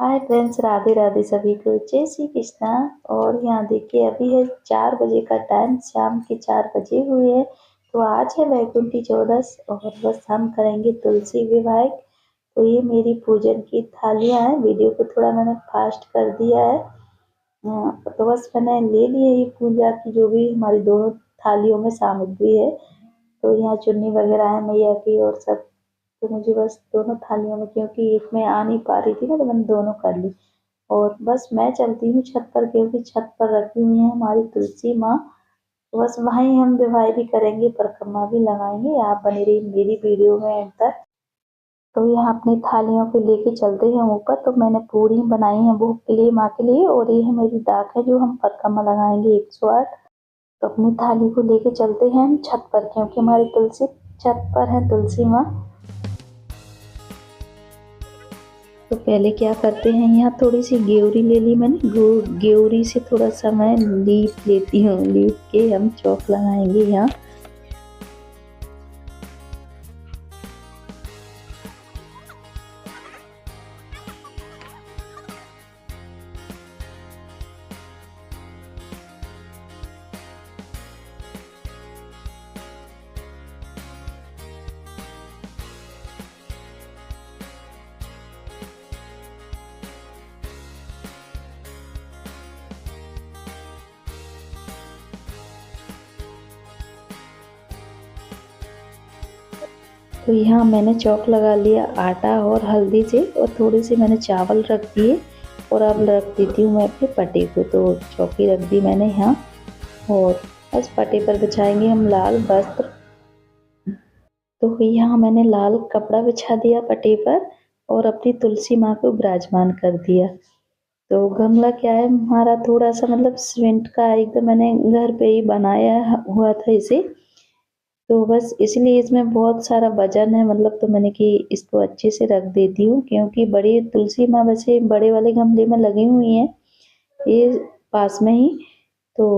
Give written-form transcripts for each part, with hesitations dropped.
Hi friends, Radhe Radhe सभी को, जय श्री कृष्णा। और यहाँ देखिए अभी है 4 बजे का टाइम, शाम के 4 बजे हुए हैं। तो आज है वैकुंठी चौदस और बस हम करेंगे तुलसी विवाह। तो ये मेरी पूजन की थालियाँ हैं। वीडियो को थोड़ा मैंने फास्ट कर दिया है। तो बस मैंने ले लिए ये पूजा की जो भी हमारी दोनों थालियों में सामग्री है। तो यहाँ चुन्नी वगैरह है मैया की और सब। तो मुझे बस दोनों थालियों में, क्योंकि एक में आ नहीं पा रही थी ना, तो मैंने दोनों कर ली। और बस मैं चलती हूँ छत पर, क्योंकि छत पर रखी हुई है हमारी तुलसी माँ। तो बस वहीं हम विवाह भी करेंगे, परिक्रमा भी लगाएंगे। आप बने रही मेरी वीडियो में एंड तक। तो यहाँ अपनी थालियों को लेके चलते हैं ऊपर। तो मैंने पूरी बनाई है भोग के लिए, माँ के लिए, और ये है मेरी दाक है जो हम परिक्रमा लगाएंगे 108। तो अपनी थाली को लेके चलते हैं हम छत पर, क्योंकि हमारी तुलसी छत पर है तुलसी माँ। तो पहले क्या करते हैं, यहाँ थोड़ी सी गेवरी ले ली मैंने। गेवरी से थोड़ा सा मैं लीप लेती हूँ, लीप के हम चौक लगाएंगे यहाँ। तो यहाँ मैंने चौक लगा लिया आटा और हल्दी से, और थोड़ी सी मैंने चावल रख दिए। और अब रख देती हूँ मैं अपने पटे को। तो चौकी रख दी मैंने यहाँ, और बस पटे पर बिछाएंगे हम लाल वस्त्र। तो यहाँ मैंने लाल कपड़ा बिछा दिया पटे पर, और अपनी तुलसी माँ को विराजमान कर दिया। तो गमला क्या है हमारा, थोड़ा सा मतलब सीमेंट का, एकदम मैंने घर पे ही बनाया हुआ था इसे। तो बस इसलिए इसमें बहुत सारा वजन है, मतलब तो मैंने कि इसको अच्छे से रख देती हूँ, क्योंकि बड़ी तुलसी माँ वैसे बड़े वाले गमले में लगी हुई हैं ये पास में ही। तो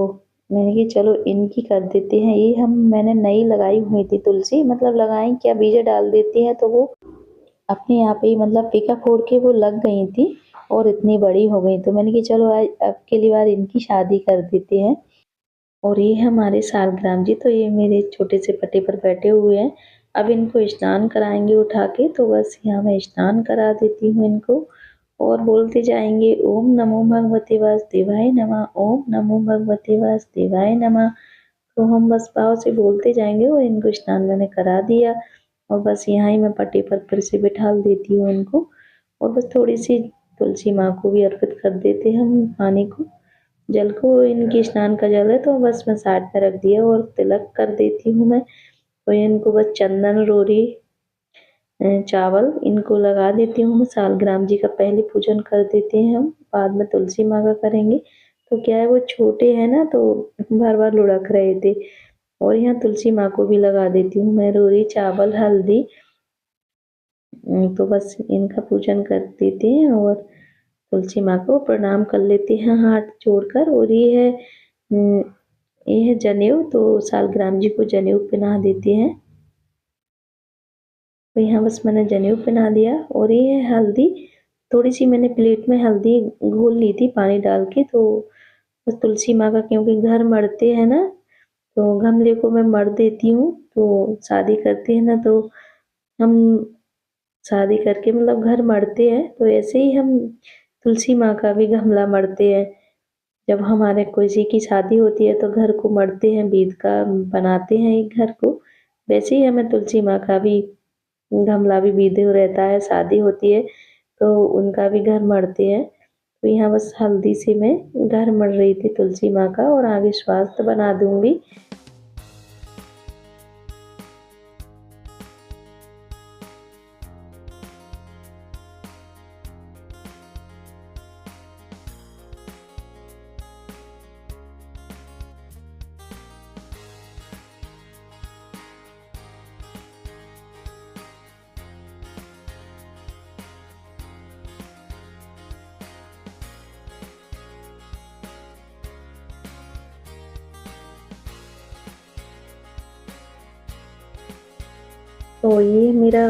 मैंने कि चलो इनकी कर देते हैं। ये मैंने नई लगाई हुई थी तुलसी, मतलब लगाई क्या, बीज डाल देती हैं तो वो अपने आप ही मतलब पीका फोड़ के वो लग गई थी और इतनी बड़ी हो गई। तो मैंने कि चलो आज अब के लिए बार इनकी शादी कर देते हैं। और ये है हमारे सालग्राम जी। तो ये मेरे छोटे से पट्टे पर बैठे हुए हैं। अब इनको स्नान कराएंगे उठा के। तो बस यहाँ मैं स्नान करा देती हूँ इनको, और बोलते जाएंगे ओम नमो भगवते वासुदेवाय नमः, ओम नमो भगवते वासुदेवाय नमः। तो हम बस भाव से बोलते जाएंगे, और इनको स्नान मैंने करा दिया। और बस यहाँ ही मैं पट्टे पर फिर से बिठा देती हूँ इनको। और बस थोड़ी सी तुलसी माँ को भी अर्पित कर देते हैं हम पानी को, जल को। इनकी स्नान का जल है, तो बस मैं साइड में रख दिया और तिलक कर देती हूँ मैं। तो इनको बस चंदन रोरी चावल इनको लगा देती हूँ मैं। सालग्राम जी का पहले पूजन कर देते हैं हम, बाद में तुलसी माँ का करेंगे। तो क्या है वो छोटे हैं ना, तो बार बार लुढ़क रहे थे। और यहाँ तुलसी माँ को भी लगा देती हूँ मैं रोरी चावल हल्दी। तो बस इनका पूजन कर देते हैं, और तुलसी माँ को प्रणाम कर लेते हैं हाथ जोड़कर। और ये है जनेऊ। तो सालग्राम जी को जनेऊ पहना देते हैं। तो यहाँ बस मैंने जनेऊ पहना दिया। और ये है हल्दी। थोड़ी सी मैंने प्लेट में हल्दी घोल ली थी पानी डाल के। तो बस तुलसी माँ का, क्योंकि घर मरते हैं ना, तो गमले को मैं मर देती हूँ। तो शादी करते हैं ना, तो हम शादी करके मतलब घर मरते हैं, तो ऐसे ही हम तुलसी माँ का भी गमला मरते हैं। जब हमारे किसी की शादी होती है तो घर को मरते हैं, बीत का बनाते हैं एक घर को। वैसे ही हमें तुलसी माँ का भी गमला भी बीधे रहता है, शादी होती है तो उनका भी घर मरते हैं। तो यहाँ बस हल्दी से मैं घर मर रही थी तुलसी माँ का, और आगे स्वास्थ्य बना दूंगी। तो ये मेरा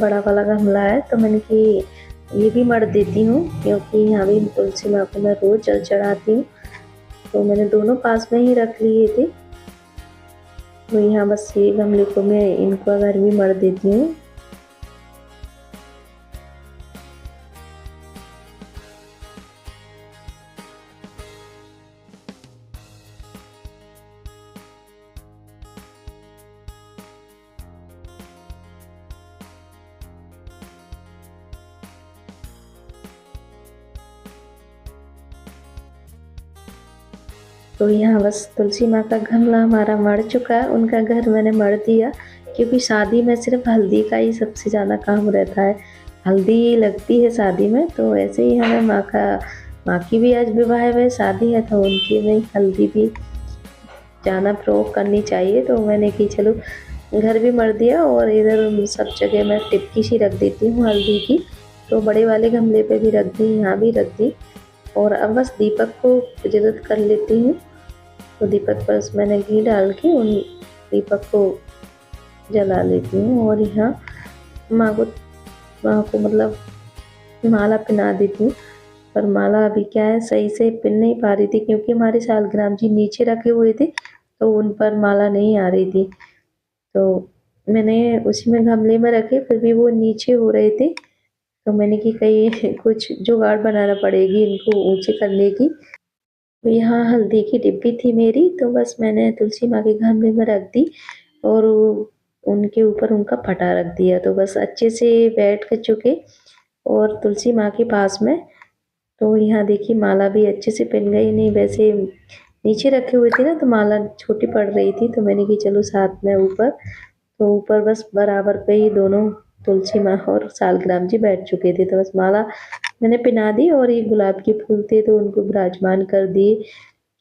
बड़ा वाला गमला है। तो मैंने कि ये भी मढ़ देती हूँ, क्योंकि यहाँ भी तुलसी माँ को मैं रोज़ जल चढ़ाती हूँ। तो मैंने दोनों पास में ही रख लिए थे। तो यहाँ बस ये गमले को मैं इनको अगर भी मढ़ देती हूँ। तो यहाँ बस तुलसी माँ का गमला हमारा मढ़ चुका है, उनका घर मैंने मढ़ दिया, क्योंकि शादी में सिर्फ हल्दी का ही सबसे ज़्यादा काम रहता है। हल्दी लगती है शादी में, तो ऐसे ही हमें माँ की भी आज विवाह में शादी है, तो उनकी में हल्दी भी ज़्यादा प्रयोग करनी चाहिए। तो मैंने कि चलो घर भी मढ़ दिया और इधर सब जगह मैं टिपकी सी रख देती हूँ हल्दी की। तो बड़े वाले गमले पे भी रख दी, यहाँ भी रख दी। और अब बस दीपक को प्रज्वलित कर लेती हूँ। तो दीपक पर मैंने घी डाल के उन दीपक को जला लेती हूँ। और यहाँ माँ को मतलब माला पहना देती हूँ। पर माला अभी क्या है, सही से पिन नहीं पा रही थी, क्योंकि हमारे शालग्राम जी नीचे रखे हुए थे, तो उन पर माला नहीं आ रही थी। तो मैंने उसी में गमले में रखे, फिर भी वो नीचे हो रहे थे। तो मैंने कि कहीं कुछ जुगाड़ बनाना पड़ेगी इनको ऊंचे करने की। तो यहाँ हल्दी की डिब्बी थी मेरी, तो बस मैंने तुलसी माँ के गमले में रख दी और उनके ऊपर उनका फटा रख दिया। तो बस अच्छे से बैठ कर चुके और तुलसी माँ के पास में। तो यहाँ देखिए माला भी अच्छे से पिन गई नहीं, वैसे नीचे रखे हुए थे ना, तो माला छोटी पड़ रही थी। तो मैंने कि चलो साथ में ऊपर, तो ऊपर बस बराबर पे ही दोनों तुलसी माँ और शालग्राम जी बैठ चुके थे। तो बस माला मैंने पहना दी और ये गुलाब के फूल थे, तो उनको विराजमान कर दिए।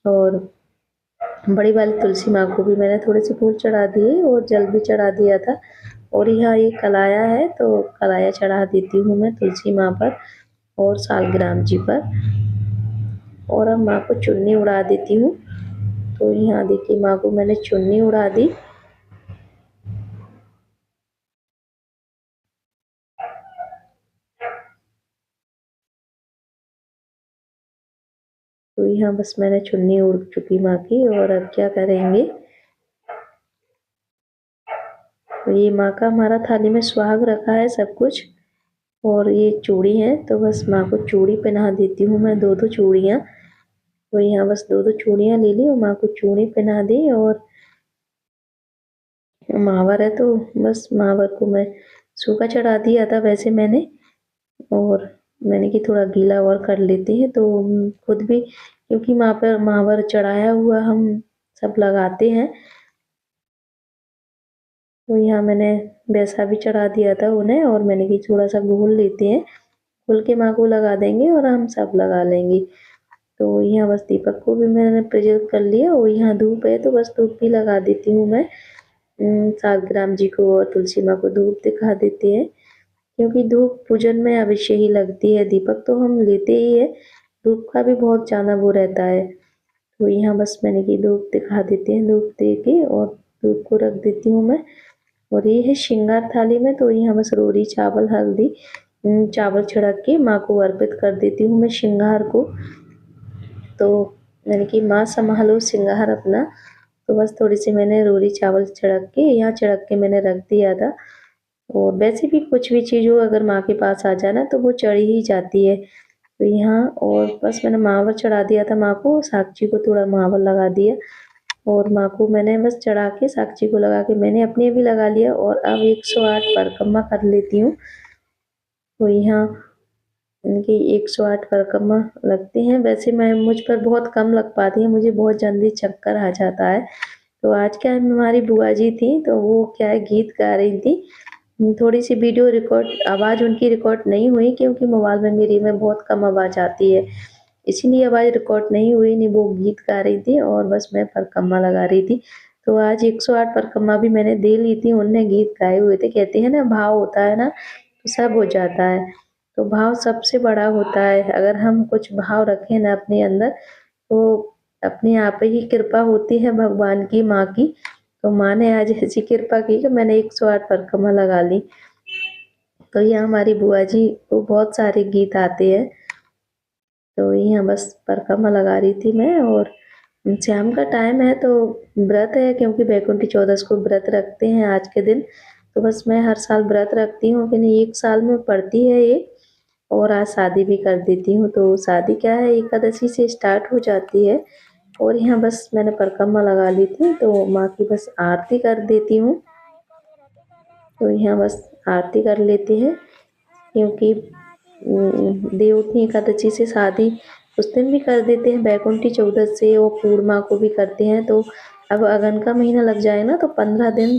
और बड़ी वाली तुलसी माँ को भी मैंने थोड़े से फूल चढ़ा दिए और जल भी चढ़ा दिया था। और यहाँ एक कलाया है, तो कलाया चढ़ा देती हूँ मैं तुलसी माँ पर और शालग्राम जी पर। और अब माँ को चुन्नी उड़ा देती हूँ। तो यहाँ देखिए माँ को मैंने चुन्नी उड़ा दी। तो यहाँ बस मैंने चुन्नी उड़ चुकी माँ की। और अब क्या करेंगे, तो ये माँ का हमारा थाली में सुहाग रखा है सब कुछ। और ये चूड़ी है, तो बस माँ को चूड़ी पहना देती हूँ मैं, दो चूड़ियाँ। तो यहाँ बस दो चूड़ियाँ ले ली और माँ को चूड़ी पहना दी। और महावर है, तो बस महावर को मैं सूखा चढ़ा दिया था वैसे मैंने। और मैंने कि थोड़ा गीला और कर लेते हैं, तो खुद भी, क्योंकि माँ पर महावर चढ़ाया हुआ हम सब लगाते हैं। तो यहाँ मैंने वैसा भी चढ़ा दिया था उन्हें। और मैंने कि थोड़ा सा घोल लेते हैं, घोल के माँ को लगा देंगे और हम सब लगा लेंगे। तो यहाँ बस दीपक को भी मैंने प्रज्वलित कर लिया। और यहाँ धूप है, तो बस धूप भी लगा देती हूँ मैं। शालग्राम जी को और तुलसी माँ को धूप दिखा देते हैं, क्योंकि धूप पूजन में अवश्य ही लगती है। दीपक तो हम लेते ही है, धूप का भी बहुत ज़्यादा वो रहता है। तो यहाँ बस मैंने कि धूप दिखा देते हैं, धूप दे के और धूप को रख देती हूँ मैं। और ये है श्रृंगार थाली में। तो यहाँ बस रोरी चावल हल्दी चावल छिड़क के माँ को अर्पित कर देती हूँ मैं श्रृंगार को। तो मैंने कि माँ संभालो श्रृंगार अपना। तो बस थोड़ी सी मैंने रोरी चावल छिड़क के यहाँ छिड़क के मैंने रख दिया था। और वैसे भी कुछ भी चीज़ हो अगर माँ के पास आ जाए ना, तो वो चढ़ ही जाती है। तो यहाँ और बस मैंने महावर चढ़ा दिया था माँ को, साक्षी को थोड़ा महावर लगा दिया। और माँ को मैंने बस चढ़ा के साक्षी को लगा के मैंने अपने भी लगा लिया। और अब 108 परिक्रमा कर लेती हूँ। तो यहाँ इनकी 108 परिक्रमा लगते हैं। वैसे मैं मुझ पर बहुत कम लग पाती है, मुझे बहुत जल्दी चक्कर आ जाता है। तो आज क्या है, हमारी बुआ जी थी, तो वो क्या है गीत गा रही थी। थोड़ी सी वीडियो रिकॉर्ड आवाज़ उनकी रिकॉर्ड नहीं हुई, क्योंकि मोबाइल में मेरी में बहुत कम आवाज़ आती है, इसीलिए आवाज़ रिकॉर्ड नहीं हुई। नहीं, वो गीत गा रही थी और बस मैं परिक्रमा लगा रही थी। तो आज 108 परिक्रमा भी मैंने दे ली थी, उनने गीत गाए हुए थे। कहते हैं ना भाव होता है ना, तो सब हो जाता है। तो भाव सबसे बड़ा होता है, अगर हम कुछ भाव रखें ना अपने अंदर, तो अपने आप ही कृपा होती है भगवान की, माँ की। तो माँ ने आज ऐसी कृपा की कि मैंने 108 परिक्रमा लगा ली। तो यहाँ हमारी बुआ जी को बहुत सारे गीत आते हैं। तो यहाँ बस परिक्रमा लगा रही थी मैं, और शाम का टाइम है तो व्रत है, क्योंकि वैकुंठी चौदस को व्रत रखते हैं आज के दिन। तो बस मैं हर साल व्रत रखती हूँ कि नहीं, 1 साल में पड़ती है ये, और आज शादी भी कर देती हूँ। तो शादी क्या है, एकादशी से स्टार्ट हो जाती है। और यहाँ बस मैंने परिक्रमा लगा ली थी, तो माँ की बस आरती कर देती हूँ। तो यहाँ बस आरती कर लेते हैं, क्योंकि देवउठनी एकादशी से शादी उस दिन भी कर देते हैं, वैकुंठी चौदस से, और पूर्णिमा को भी करते हैं। तो अब अगन का महीना लग जाए ना, तो 15 दिन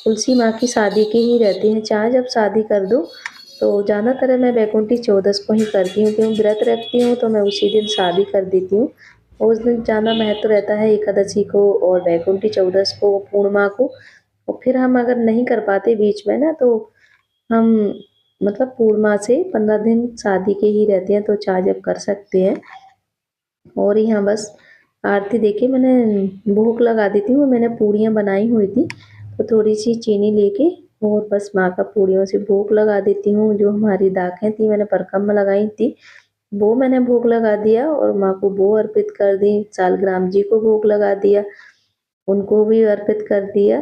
तुलसी माँ की शादी के ही रहते हैं। चाहे जब शादी कर दो, तो ज़्यादातर मैं वैकुंठी चौदस को ही करती हूँ, क्योंकि व्रत रखती हूँ तो मैं उसी दिन शादी कर देती हूँ। और उस दिन ज़्यादा महत्व रहता है एकादशी को, और वैकुंठी चौदस को, पूर्णिमा को। और फिर हम अगर नहीं कर पाते बीच में ना, तो हम मतलब पूर्णिमा से 15 दिन शादी के ही रहते हैं, तो चाहे जब कर सकते हैं। और यहाँ बस आरती देके मैंने भोग लगा देती हूँ। मैंने पूड़ियाँ बनाई हुई थी, तो थोड़ी सी चीनी लेके और बस माँ का पूड़ियों से भोग लगा देती हूँ। जो हमारी दाखें थी, मैंने परिक्रमा लगाई थी, वो मैंने भोग लगा दिया, और माँ को वो अर्पित कर दी। सालग्राम जी को भोग लगा दिया, उनको भी अर्पित कर दिया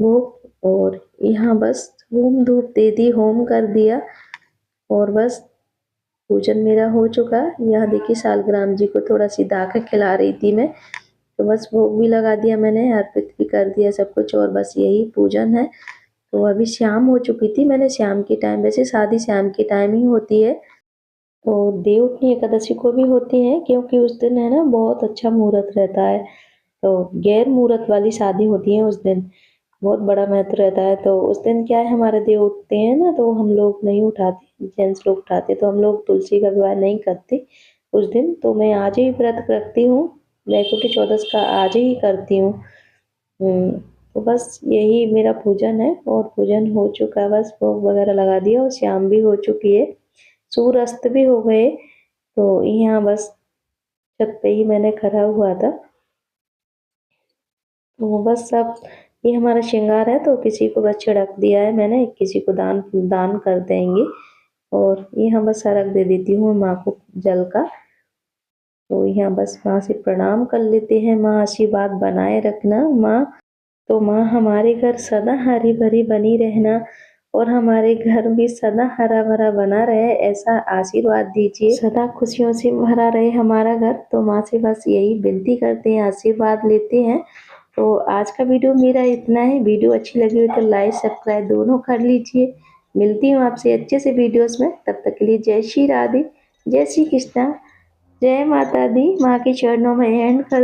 भोग। और यहाँ बस होम धूप दे दी, होम कर दिया, और बस पूजन मेरा हो चुका। यहाँ देखिए सालग्राम जी को थोड़ा सी दाखें खिला रही थी मैं, तो बस भोग भी लगा दिया मैंने, अर्पित भी कर दिया सब कुछ, और बस यही पूजन है। तो अभी शाम हो चुकी थी, मैंने शाम के टाइम, वैसे शादी शाम के टाइम ही होती है, तो देवउठनी एकादशी को भी होती है, क्योंकि उस दिन है ना बहुत अच्छा मुहूर्त रहता है। तो गैर मुहूर्त वाली शादी होती है उस दिन, बहुत बड़ा महत्व रहता है। तो उस दिन क्या है, हमारे देव उठते हैं ना, तो हम लोग नहीं उठाते, जेंट्स लोग उठाते, तो हम लोग तुलसी का विवाह नहीं करते उस दिन। तो मैं आज ही व्रत रखती हूँ, वैकुंठी चौदस का आज ही करती हूँ। तो बस यही मेरा पूजन है, और पूजन हो चुका, बस भोग वगैरह लगा दिया, और शाम भी हो चुकी है, सूर्य अस्त भी हो गए। तो यहाँ बस छत पे ही मैंने खड़ा हुआ था। तो बस अब ये हमारा श्रृंगार है, तो किसी को बस छिड़क दिया है मैंने, किसी को दान दान कर देंगे। और यहाँ बस रख दे देती हूँ माँ को जल का। तो यहाँ बस माँ से प्रणाम कर लेते हैं, माँ आशीर्वाद बनाए रखना माँ। तो माँ हमारे घर सदा हरी भरी बनी रहना, और हमारे घर भी सदा हरा भरा बना रहे, ऐसा आशीर्वाद दीजिए। सदा खुशियों से भरा रहे हमारा घर। तो माँ से बस यही विनती करते हैं, आशीर्वाद लेते हैं। तो आज का वीडियो मेरा इतना है। वीडियो अच्छी लगी हो तो लाइक सब्सक्राइब दोनों कर लीजिए। मिलती हूँ आपसे अच्छे से वीडियोस में, तब तक के लिए जय श्री राधे, जय श्री कृष्णा, जय माता दी। माँ के चरणों में एंड कर